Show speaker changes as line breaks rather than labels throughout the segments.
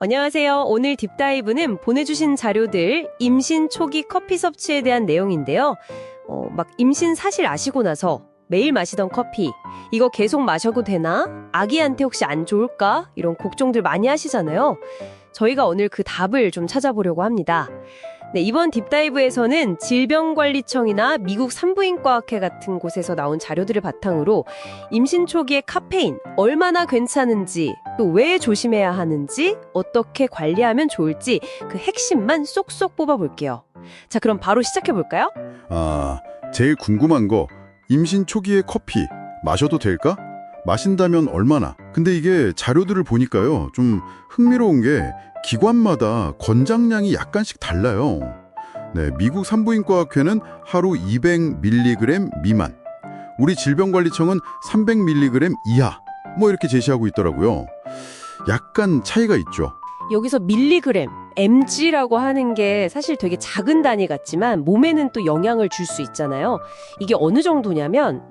안녕하세요. 오늘 딥다이브는 보내주신 자료들, 임신 초기 커피 섭취에 대한 내용인데요. 막 임신 사실 아시고 나서 매일 마시던 커피, 이거 계속 마셔도 되나? 아기한테 혹시 안 좋을까? 이런 걱정들 많이 하시잖아요. 저희가 오늘 그 답을 좀 찾아보려고 합니다. 네, 이번 딥다이브에서는 질병관리청이나 미국 산부인과학회 같은 곳에서 나온 자료들을 바탕으로 임신 초기의 카페인 얼마나 괜찮은지, 또 왜 조심해야 하는지, 어떻게 관리하면 좋을지 그 핵심만 쏙쏙 뽑아볼게요. 자, 그럼 바로 시작해볼까요?
제일 궁금한 거, 임신 초기에 커피 마셔도 될까? 마신다면 얼마나? 근데 이게 자료들을 보니까요, 좀 흥미로운 게 기관마다 권장량이 약간씩 달라요. 네, 미국 산부인과학회는 하루 200mg 미만, 우리 질병관리청은 300mg 이하, 뭐 이렇게 제시하고 있더라고요. 약간 차이가 있죠.
여기서 밀리그램, mg라고 하는 게 사실 되게 작은 단위 같지만 몸에는 또 영향을 줄 수 있잖아요. 이게 어느 정도냐면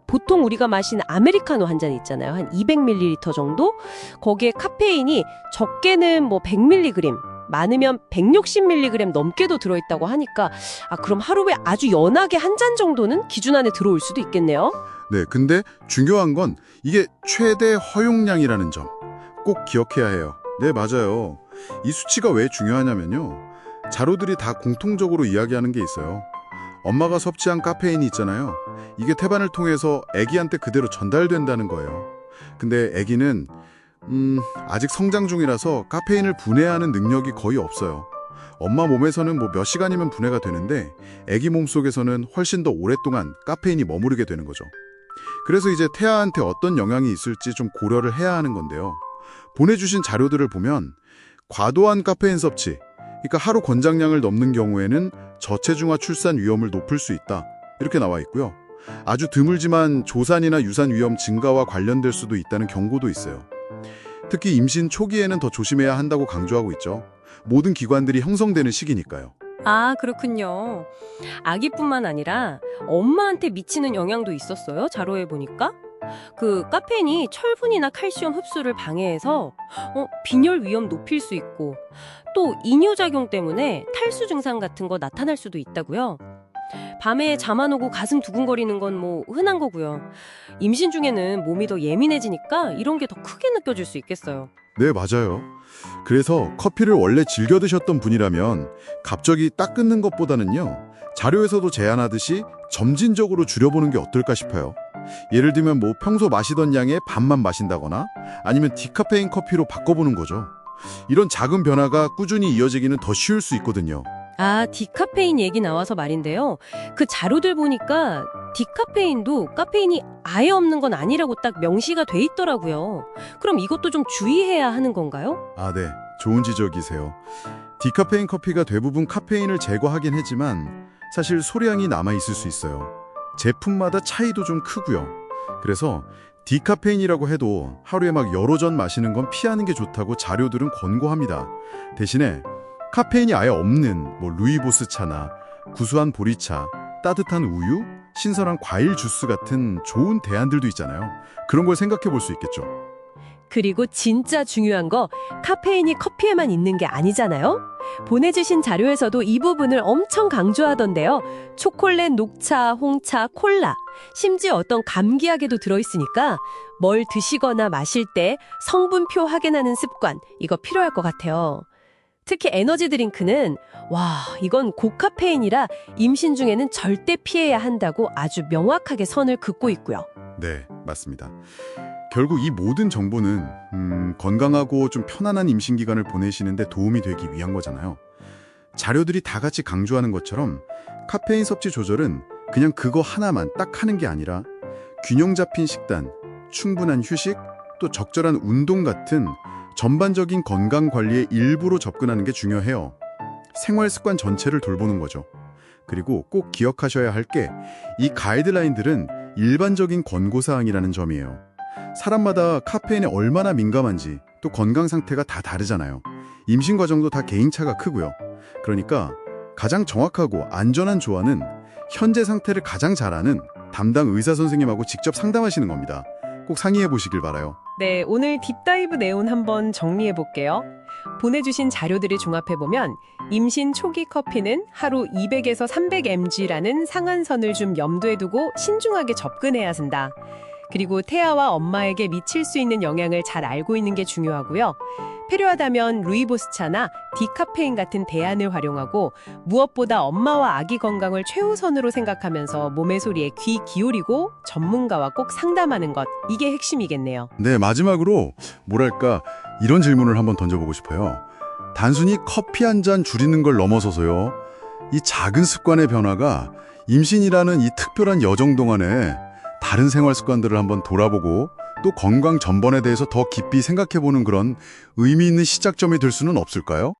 보통 우리가 마시는 아메리카노 한 잔 있잖아요. 한 200ml 정도? 거기에 카페인이 적게는 뭐 100mg, 많으면 160mg 넘게도 들어있다고 하니까 그럼 하루에 아주 연하게 한 잔 정도는 기준 안에 들어올 수도 있겠네요.
네, 근데 중요한 건 이게 최대 허용량이라는 점 꼭 기억해야 해요. 네, 맞아요. 이 수치가 왜 중요하냐면요, 자료들이 다 공통적으로 이야기하는 게 있어요. 엄마가 섭취한 카페인이 있잖아요. 이게 태반을 통해서 아기한테 그대로 전달된다는 거예요. 근데 아기는 아직 성장 중이라서 카페인을 분해하는 능력이 거의 없어요. 엄마 몸에서는 뭐 몇 시간이면 분해가 되는데 아기 몸속에서는 훨씬 더 오랫동안 카페인이 머무르게 되는 거죠. 그래서 이제 태아한테 어떤 영향이 있을지 좀 고려를 해야 하는 건데요. 보내주신 자료들을 보면 과도한 카페인 섭취, 그러니까 하루 권장량을 넘는 경우에는 저체중아 출산 위험을 높일 수 있다, 이렇게 나와 있고요. 아주 드물지만 조산이나 유산 위험 증가와 관련될 수도 있다는 경고도 있어요. 특히 임신 초기에는 더 조심해야 한다고 강조하고 있죠. 모든 기관들이 형성되는 시기니까요.
그렇군요. 아기뿐만 아니라 엄마한테 미치는 영향도 있었어요. 자료에 보니까. 그 카페인이 철분이나 칼슘 흡수를 방해해서 빈혈 위험 높일 수 있고, 또 이뇨작용 때문에 탈수 증상 같은 거 나타날 수도 있다고요. 밤에 잠 안 오고 가슴 두근거리는 건 뭐 흔한 거고요. 임신 중에는 몸이 더 예민해지니까 이런 게 더 크게 느껴질 수 있겠어요.
네, 맞아요. 그래서 커피를 원래 즐겨 드셨던 분이라면 갑자기 딱 끊는 것보다는요, 자료에서도 제안하듯이 점진적으로 줄여보는 게 어떨까 싶어요. 예를 들면 뭐 평소 마시던 양의 반만 마신다거나 아니면 디카페인 커피로 바꿔보는 거죠. 이런 작은 변화가 꾸준히 이어지기는 더 쉬울 수 있거든요.
디카페인 얘기 나와서 말인데요. 그 자료들 보니까 디카페인도 카페인이 아예 없는 건 아니라고 딱 명시가 돼 있더라고요. 그럼 이것도 좀 주의해야 하는 건가요?
네. 좋은 지적이세요. 디카페인 커피가 대부분 카페인을 제거하긴 했지만 사실 소량이 남아있을 수 있어요. 제품마다 차이도 좀 크고요. 그래서 디카페인이라고 해도 하루에 막 여러 잔 마시는 건 피하는 게 좋다고 자료들은 권고합니다. 대신에 카페인이 아예 없는 뭐 루이보스 차나 구수한 보리차, 따뜻한 우유, 신선한 과일 주스 같은 좋은 대안들도 있잖아요. 그런 걸 생각해 볼 수 있겠죠.
그리고 진짜 중요한 거, 카페인이 커피에만 있는 게 아니잖아요. 보내주신 자료에서도 이 부분을 엄청 강조하던데요. 초콜릿, 녹차, 홍차, 콜라, 심지어 어떤 감기약에도 들어있으니까 뭘 드시거나 마실 때 성분표 확인하는 습관, 이거 필요할 것 같아요. 특히 에너지 드링크는 이건 고카페인이라 임신 중에는 절대 피해야 한다고 아주 명확하게 선을 긋고 있고요.
네, 맞습니다. 결국 이 모든 정보는 건강하고 좀 편안한 임신 기간을 보내시는데 도움이 되기 위한 거잖아요. 자료들이 다 같이 강조하는 것처럼 카페인 섭취 조절은 그냥 그거 하나만 딱 하는 게 아니라 균형 잡힌 식단, 충분한 휴식, 또 적절한 운동 같은 전반적인 건강 관리의 일부로 접근하는 게 중요해요. 생활 습관 전체를 돌보는 거죠. 그리고 꼭 기억하셔야 할 게 이 가이드라인들은 일반적인 권고사항이라는 점이에요. 사람마다 카페인에 얼마나 민감한지, 또 건강 상태가 다 다르잖아요. 임신 과정도 다 개인차가 크고요. 그러니까 가장 정확하고 안전한 조언은 현재 상태를 가장 잘 아는 담당 의사 선생님하고 직접 상담하시는 겁니다. 꼭 상의해 보시길 바라요.
네, 오늘 딥다이브 내용 한번 정리해 볼게요. 보내주신 자료들을 종합해보면 임신 초기 커피는 하루 200에서 300mg라는 상한선을 좀 염두에 두고 신중하게 접근해야 한다. 그리고 태아와 엄마에게 미칠 수 있는 영향을 잘 알고 있는 게 중요하고요. 필요하다면 루이보스차나 디카페인 같은 대안을 활용하고 무엇보다 엄마와 아기 건강을 최우선으로 생각하면서 몸의 소리에 귀 기울이고 전문가와 꼭 상담하는 것, 이게 핵심이겠네요.
네, 마지막으로 뭐랄까 이런 질문을 한번 던져보고 싶어요. 단순히 커피 한 잔 줄이는 걸 넘어서서요. 이 작은 습관의 변화가 임신이라는 이 특별한 여정 동안에 다른 생활 습관들을 한번 돌아보고 또 건강 전반에 대해서 더 깊이 생각해보는 그런 의미 있는 시작점이 될 수는 없을까요?